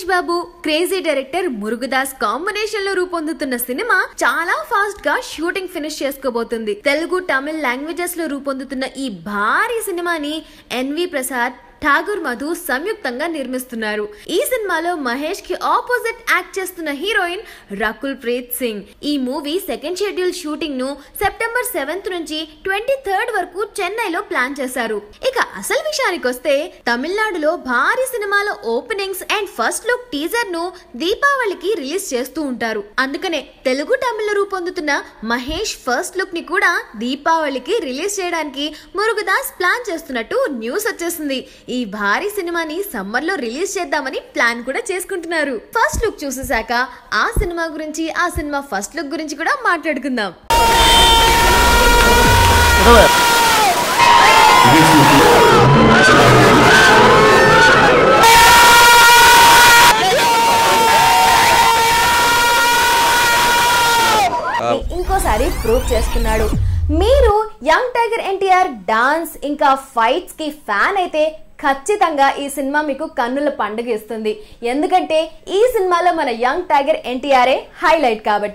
Mahesh Babu crazy director Murugadoss combination లో రూపొందుతున్న సినిమా చాలా ఫాస్ట్ గా షూటింగ్ ఫినిష్ చేసుకోబోతుంది. తెలుగు, తమిళ్ లాంగ్వేజెస్ లో రూపొందుతున్న ఈ భారీ సినిమాని ఎన్వి ప్రసాద్, ఠాగూర్ మధు సంయుక్తంగా నిర్మిస్తున్నారు. ఈ సినిమాలో మహేష్ కి ఆపోజిట్ యాక్ట్ చేస్తున్న హీరోయిన్ రకుల్ ప్రీత్ సింగ్. ఈ మూవీ సెకండ్ షెడ్యూల్ షూటింగ్ ను సెప్టెంబర్ 7th నుంచి 23rd వరకు చెన్నైలో ప్లాన్ చేశారు. ఇక అసలు విషయానికి వస్తే తమిళనాడులో భారీ సినిమాల openings and first look teaser ను దీపావళికి రిలీజ్ చేస్తూ ఉంటారు. అందుకనే తెలుగు, తమిళ్ రూపొందుతున్న మహేష్ ఫస్ట్ లుక్ ని కూడా దీపావళికి రిలీజ్ చేయడానికి మురుగదాస్ ప్లాన్ చేస్తున్నట్టు న్యూస్ వచ్చేసింది. ఈ భారీ సినిమాని సమ్మర్ లో రిలీజ్ చేద్దామని ప్లాన్ కూడా చేసుకుంటున్నారు. ఫస్ట్ లుక్ చూసేశాక ఆ సినిమా గురించి, ఆ సినిమా ఫస్ట్ లుక్ గురించి కూడా మాట్లాడుకుందాం. ఇంకోసారి ప్రూవ్ చేస్తున్నాడు. మీరు యంగ్ టైగర్ ఎన్టీఆర్ డాన్స్ ఇంకా ఫైట్స్ కి ఫ్యాన్ అయితే ఖచ్చితంగా ఈ సినిమా మీకు కన్నుల పండుగ ఇస్తుంది. ఎందుకంటే ఈ సినిమాలో మన యంగ్ టైగర్ ఎన్టీఆర్ హైలైట్ కాబట్టి.